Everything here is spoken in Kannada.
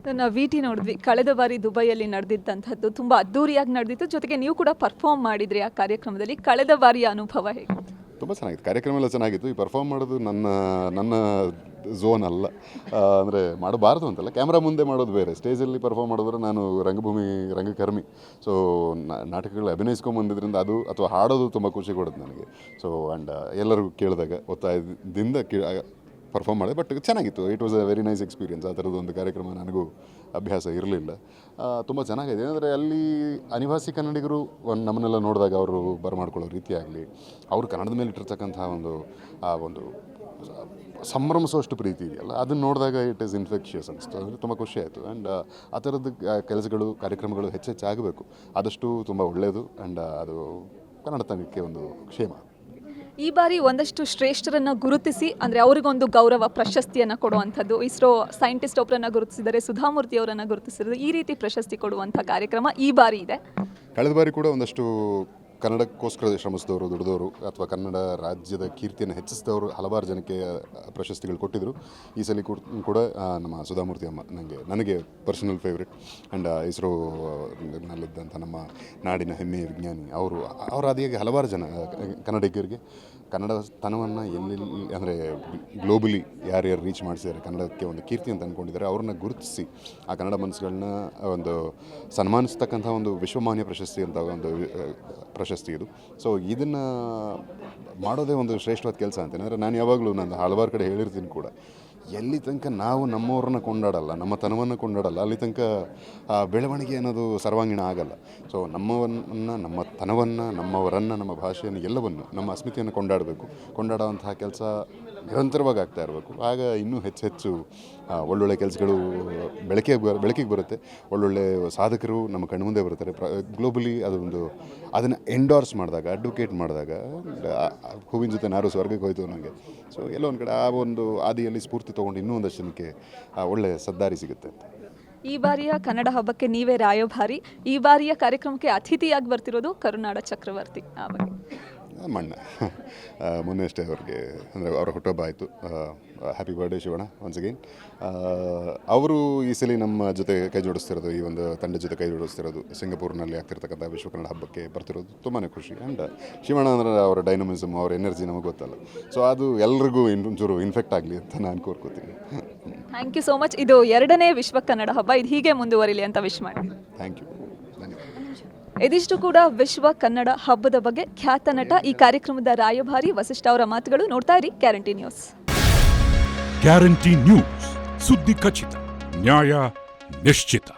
ನನ್ನ ಟಿ ನೋಡಿದ್ವಿ ಕಳೆದ ಬಾರಿ ದುಬೈಯಲ್ಲಿ ನಡೆದಿದ್ದಂಥದ್ದು ತುಂಬ ಅದ್ದೂರಿಯಾಗಿ ನಡೆದಿತ್ತು. ಜೊತೆಗೆ ನೀವು ಕೂಡ ಪರ್ಫಾರ್ಮ್ ಮಾಡಿದ್ರಿ ಆ ಕಾರ್ಯಕ್ರಮದಲ್ಲಿ. ಕಳೆದ ಬಾರಿಯ ಅನುಭವ ಹೇಗೆ? ತುಂಬ ಚೆನ್ನಾಗಿತ್ತು, ಕಾರ್ಯಕ್ರಮ ಎಲ್ಲ ಚೆನ್ನಾಗಿತ್ತು. ಈ ಪರ್ಫಾರ್ಮ್ ಮಾಡೋದು ನನ್ನ ಝೋನ್ ಅಲ್ಲ, ಅಂದರೆ ಮಾಡಬಾರ್ದು ಅಂತಲ್ಲ, ಕ್ಯಾಮ್ರಾ ಮುಂದೆ ಮಾಡೋದು ಬೇರೆ, ಸ್ಟೇಜಲ್ಲಿ ಪರ್ಫಾರ್ಮ್ ಮಾಡಿದ್ರೆ ನಾನು ರಂಗಕರ್ಮಿ. ಸೊ ನಾಟಕಗಳು ಅಭಿನಯಿಸ್ಕೊಂಬಂದಿದ್ದರಿಂದ ಅದು ಅಥವಾ ಹಾಡೋದು ತುಂಬ ಖುಷಿ ಕೊಡುತ್ತೆ ನನಗೆ. ಸೊ ಆ್ಯಂಡ್ ಎಲ್ಲರೂ ಕೇಳಿದಾಗ ಒತ್ತಾಯದಿಂದ ಪರ್ಫಾರ್ಮ್ ಮಾಡಿದೆ. ಬಟ್ ಚೆನ್ನಾಗಿತ್ತು, it was a very nice experience. ಆ ಥರದ್ದು ಒಂದು ಕಾರ್ಯಕ್ರಮ ನನಗೂ ಅಭ್ಯಾಸ ಇರಲಿಲ್ಲ. ತುಂಬ ಚೆನ್ನಾಗಿದೆ. ಅಂದರೆ ಅಲ್ಲಿ ಅನಿವಾಸಿ ಕನ್ನಡಿಗರು ನಮ್ಮನ್ನೆಲ್ಲ ನೋಡಿದಾಗ ಅವರು ಬರಮಾಡ್ಕೊಳ್ಳೋ ರೀತಿ ಆಗಲಿ, ಅವರು ಕನ್ನಡದ ಮೇಲೆ ಇಟ್ಟಿರ್ತಕ್ಕಂಥ ಒಂದು ಸಂಭ್ರಮಿಸುವಷ್ಟು ಪ್ರೀತಿ ಇದೆಯಲ್ಲ, ಅದನ್ನು ನೋಡಿದಾಗ ಇಟ್ ಈಸ್ ಇನ್ಫೆಕ್ಷಿಯಸ್ ಅನಿಸ್ತು. ಅಂದರೆ ತುಂಬ ಖುಷಿ ಆಯಿತು. ಆ್ಯಂಡ್ ಆ ಥರದ್ದು ಕೆಲಸಗಳು, ಕಾರ್ಯಕ್ರಮಗಳು ಹೆಚ್ಚಾಗಬೇಕು, ಆದಷ್ಟು ತುಂಬ ಒಳ್ಳೆಯದು. ಆ್ಯಂಡ್ ಅದು ಕನ್ನಡ ತಂಡಕ್ಕೆ ಒಂದು ಕ್ಷೇಮ. ಈ ಬಾರಿ ಒಂದಷ್ಟು ಶ್ರೇಷ್ಠರನ್ನು ಗುರುತಿಸಿ, ಅಂದರೆ ಅವರಿಗೊಂದು ಗೌರವ ಪ್ರಶಸ್ತಿಯನ್ನು ಕೊಡುವಂಥದ್ದು, ಇಸ್ರೋ ಸೈಂಟಿಸ್ಟ್ ಒಬ್ಬರನ್ನು ಗುರುತಿಸಿದರೆ, ಸುಧಾಮೂರ್ತಿ ಅವರನ್ನು ಗುರುತಿಸಿದರೆ, ಈ ರೀತಿ ಪ್ರಶಸ್ತಿ ಕೊಡುವಂಥ ಕಾರ್ಯಕ್ರಮ ಈ ಬಾರಿ ಇದೆ. ಕಳೆದ ಬಾರಿ ಕೂಡ ಒಂದಷ್ಟು ಕನ್ನಡಕ್ಕೋಸ್ಕರ ಶ್ರಮಿಸಿದವರು, ದುಡಿದವರು ಅಥವಾ ಕನ್ನಡ ರಾಜ್ಯದ ಕೀರ್ತಿಯನ್ನು ಹೆಚ್ಚಿಸಿದವರು ಹಲವಾರು ಜನಕ್ಕೆ ಪ್ರಶಸ್ತಿಗಳು ಕೊಟ್ಟಿದ್ದರು. ಈ ಸಲ ಕೂಡ ನಮ್ಮ ಸುಧಾಮೂರ್ತಿ ಅಮ್ಮ ನನಗೆ ಪರ್ಸನಲ್ ಫೇವ್ರೆಟ್. ಆ್ಯಂಡ್ ಇಸ್ರೋನಲ್ಲಿದ್ದಂಥ ನಮ್ಮ ನಾಡಿನ ಹೆಮ್ಮೆಯ ವಿಜ್ಞಾನಿ ಅವರು ಅದಿಯಾಗಿ ಹಲವಾರು ಜನ ಕನ್ನಡಿಗರಿಗೆ ಕನ್ನಡತನವನ್ನು ಎಲ್ಲೆಲ್ಲಿ, ಅಂದರೆ ಗ್ಲೋಬಲಿ ಯಾರ್ಯಾರು ರೀಚ್ ಮಾಡಿಸಿದ್ದಾರೆ, ಕನ್ನಡಕ್ಕೆ ಒಂದು ಕೀರ್ತಿ ಅಂತ ಅಂದ್ಕೊಂಡಿದ್ದಾರೆ, ಅವ್ರನ್ನ ಗುರುತಿಸಿ ಆ ಕನ್ನಡ ಮನಸ್ಸುಗಳನ್ನ ಒಂದು ಸನ್ಮಾನಿಸ್ತಕ್ಕಂಥ ಒಂದು ವಿಶ್ವಮಾನ್ಯ ಪ್ರಶಸ್ತಿ ಅಂತ ಒಂದು ಪ್ರಶಸ್ತಿ ಇದು. ಸೊ ಇದನ್ನು ಮಾಡೋದೇ ಒಂದು ಶ್ರೇಷ್ಠವಾದ ಕೆಲಸ ಅಂತೇನೆ. ಅಂದರೆ ನಾನು ಯಾವಾಗಲೂ ಹಲವಾರು ಕಡೆ ಹೇಳಿರ್ತೀನಿ ಕೂಡ, ಎಲ್ಲಿ ತನಕ ನಾವು ನಮ್ಮವ್ರನ್ನ ಕೊಂಡಾಡಲ್ಲ, ನಮ್ಮ ತನವನ್ನು ಕೊಂಡಾಡಲ್ಲ, ಅಲ್ಲಿ ತನಕ ಬೆಳವಣಿಗೆ ಅನ್ನೋದು ಸರ್ವಾಂಗೀಣ ಆಗಲ್ಲ. ಸೊ ನಮ್ಮವನ್ನು, ನಮ್ಮ ತನವನ್ನು, ನಮ್ಮವರನ್ನು, ನಮ್ಮ ಭಾಷೆಯನ್ನು, ಎಲ್ಲವನ್ನು, ನಮ್ಮ ಅಸ್ಮಿತೆಯನ್ನು ಕೊಂಡಾಡುವಂತಹ ಕೆಲಸ ನಿರಂತರವಾಗಿ ಆಗ್ತಾ ಇರಬೇಕು. ಆಗ ಇನ್ನೂ ಹೆಚ್ಚು ಒಳ್ಳೊಳ್ಳೆ ಕೆಲಸಗಳು ಬೆಳಕಿಗೆ ಬರುತ್ತೆ. ಒಳ್ಳೊಳ್ಳೆ ಸಾಧಕರು ನಮ್ಮ ಕಣ್ಮುಂದೆ ಬರ್ತಾರೆ. ಗ್ಲೋಬಲಿ ಅದನ್ನು ಎಂಡೋರ್ಸ್ ಮಾಡಿದಾಗ, ಅಡ್ವೊಕೇಟ್ ಮಾಡಿದಾಗ, ಹೂವಿನ ಜೊತೆ ನಾರು ಸ್ವರ್ಗಕ್ಕೆ ಹೋಯ್ತು ನನಗೆ. ಸೊ ಎಲ್ಲೋ ಒಂದು ಕಡೆ ಆ ಒಂದು ಆದಿಯಲ್ಲಿ ಸ್ಫೂರ್ತಿ ತೊಗೊಂಡು ಇನ್ನೂ ಒಂದಷ್ಟು ಜನಕ್ಕೆ ಒಳ್ಳೆಯ ಸದ್ದಾರಿ ಸಿಗುತ್ತೆ ಅಂತ. ಈ ಬಾರಿಯ ಕನ್ನಡ ಹಬ್ಬಕ್ಕೆ ನೀವೇ ರಾಯಭಾರಿ. ಈ ಬಾರಿಯ ಕಾರ್ಯಕ್ರಮಕ್ಕೆ ಅತಿಥಿಯಾಗಿ ಬರ್ತಿರೋದು ಕರುನಾಡ ಚಕ್ರವರ್ತಿ. ಆ ಬಗ್ಗೆ ಮಣ್ಣ ಮೊನ್ನೆ ಅಷ್ಟೇ ಅವ್ರಿಗೆ, ಅಂದರೆ ಅವರ ಹುಟ್ಟುಹಬ್ಬ ಆಯಿತು. Happy birthday Shivanna once again. ಅವರು ಈ ಸಲ ನಮ್ಮ ಜೊತೆ ಕೈ ಜೋಡಿಸ್ತಿರೋದು, ಈ ಒಂದು ತಂಡ ಜೊತೆ ಕೈ ಜೋಡಿಸ್ತಿರೋದು, ಸಿಂಗಪೂರ್ನಲ್ಲಿ ಆಗ್ತಿರ್ತಕ್ಕಂಥ ವಿಶ್ವ ಕನ್ನಡ ಹಬ್ಬಕ್ಕೆ ಬರ್ತಿರೋದು ತುಂಬಾ ಖುಷಿ. ಆ್ಯಂಡ್ ಶಿವಣ್ಣ ಅಂದರೆ ಅವರ ಡೈನಮಿಸಮ್, ಅವರ ಎನರ್ಜಿ ನಮಗೆ ಗೊತ್ತಲ್ಲ. ಸೊ ಅದು ಎಲ್ರಿಗೂ ಇನ್ನೊಂಚೂರು ಇನ್ಫೆಕ್ಟ್ ಆಗಲಿ ಅಂತ ನಾನು ಕೋರ್ಕೋತೀನಿ. Thank you so much. ಇದು 2ನೇ ವಿಶ್ವ ಕನ್ನಡ ಹಬ್ಬ, ಇದು ಹೀಗೆ ಮುಂದುವರಿಲಿ ಅಂತ ವಿಶ್ ಮಾಡಿ. Thank you. ಇದಿಷ್ಟು ಕೂಡ ವಿಶ್ವ ಕನ್ನಡ ಹಬ್ಬದ ಬಗ್ಗೆ ಖ್ಯಾತ ನಟ, ಈ ಕಾರ್ಯಕ್ರಮದ ರಾಯಭಾರಿ ವಸಿಷ್ಠ ಅವರ ಮಾತುಗಳು. ನೋಡ್ತಾ ಇರಿ ಗ್ಯಾರಂಟಿ ನ್ಯೂಸ್. ಗ್ಯಾರಂಟಿ ನ್ಯೂಸ್, ಸುದ್ದಿ ಖಚಿತ, ನ್ಯಾಯ ನಿಶ್ಚಿತ.